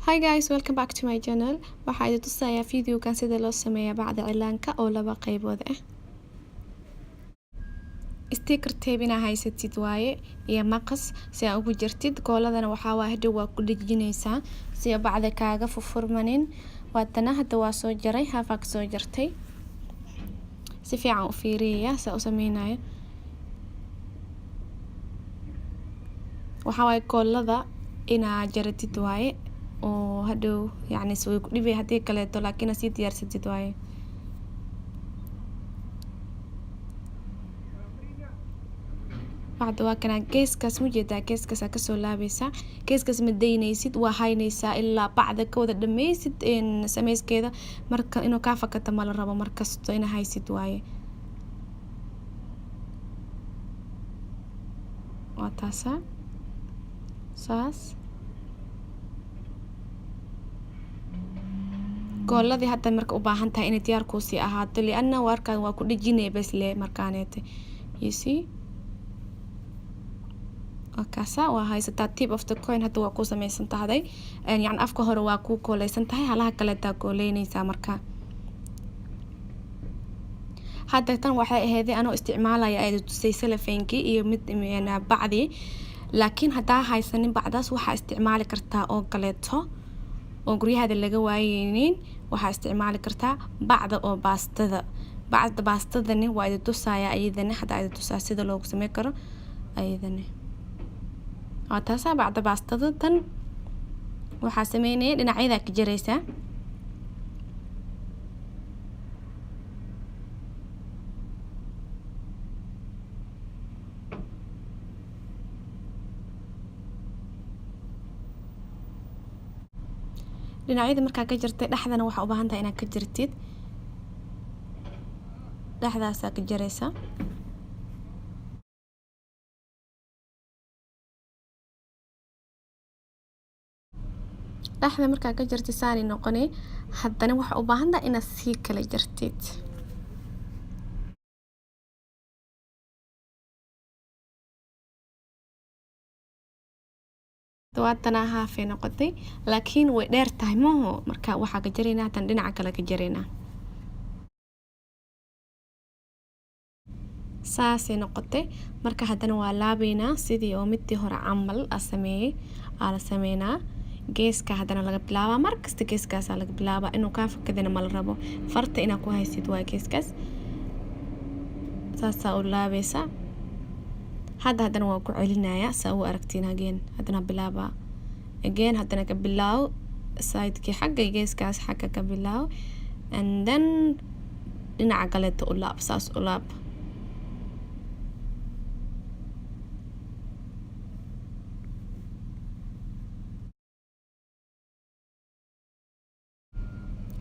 Hi guys, welcome back to my channel. waxaa idin tusayaa fiidiyokan sida loo sameeyo bacda cilaanka oo laba qaybood ah. Sticker tape ina haysatid waaye iyo maqas si aad ugu jirtid gooladana waxaa waa hadhow waa ku dhijinaysaa si bacda kaaga furfurmanin. Waatana hadda waa soo jaray haafak soo jartay. Si fiican u fiiriya sa u sameynayo. waxaa waaye goolada ina jaratid waaye oo hadhow yani soo ku dhibay hadii kale to laakiin si diyaarsatid waaye. bacda waa kana geeskas mujeedaa geeskas ka soo laabaysa geeskas ma daynaysid waa haynaysaa ilaa bacda ka wada dhameysid in sameyskeeda marka inuu ka fakata ma la rabo markasto ina haysid waaye. waa taasa saas gooladii hadda marka u baahan tahay inay diyaar ku sii ahaato liana warkaan waa ku dhijinay bas le markaaneete you see akaasa waa haysataa tip of the coin hadda waa ku sameysan tahay yani afka hore waa ku kooleysan tahay halaha kale taa kooleynaysa marka hadda tan waxay ahayd anoo isticmaalaya ay tusay salafeenki iyo mid bacdi laakiin hadaa haysanin bacdaas waxa isticmaali kartaa oo kaleeto oo guryaha laga waayeenin waxa isticmaali kartaa bacda oo baastada baastadani waa idin tusaya ayadana hada idin tusaa sida loogu sameyn karo ayadana waa taasa bacda baastada tan waxa sameynay dhinacyada ka jiraysa dhinacyada marka ka jirtay dhaxdana waxa u baahan tahay inaad ka jirtid dhaxdaas ka jiraysa dhaxda marka ka jirtay saani noqonay haddana waxa u baahan tahay inaad si kala jirtid waatana haafay noqotay laakiin way dheer tahay maaho marka waxa ka jireynaa tan dhinaca kale ka jireynaa saasay noqotay marka haddana waa laabeynaa sidii oo midii hore camal la sameynaa geeska haddana laga bilaabaa markasta geeskaas laga bilaabaa inuu ka fakadina ma la rabo farta inaad ku haysid waa geeskaas saasa u laabaysa haddana waa ku celinaya saa u aragtiin haddana bilaaba haddana ka bilaaw sidekii xagga geeskaas xagga ka bilaaw and then dhinaca kaleeto u laab saas u laab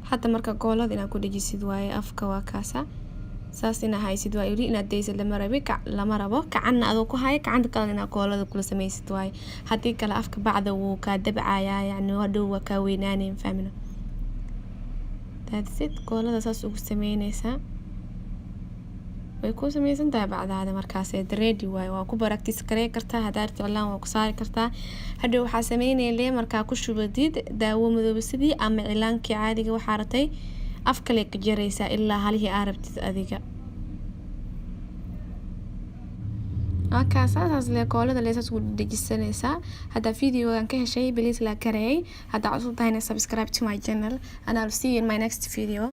hadda marka goolada inaad ku dhajisid waaye afka waa kaasa saas ina haysid waa yiri inaad deysid lama rabo gacanna adoo ku haya gacanta kale inaad goolada kula sameysid waaye hadii kale afka bacda wuu ka dabcayaa yani hadhow waa ka weynaaneen fahmina that's it goolada saas ugu sameynaysaa way ku sameysan tahay bacdaada markaas ee ready waaye waa ku practice karey kartaa hadaad ficlaan waa ku saari kartaa hadhow waxa sameynaylee marka ku shubadid daawo madoob sidii ama cilaankii caadiga waxa ratay af kale ka jiraysa ilaa halihii arabtid adiga saas le goolada leesas ugu dhajisanaysaa hada fiidiyogan ka heshay please like gareey hada cusub tahayna subscribe to my channel and I'll see you in my next video.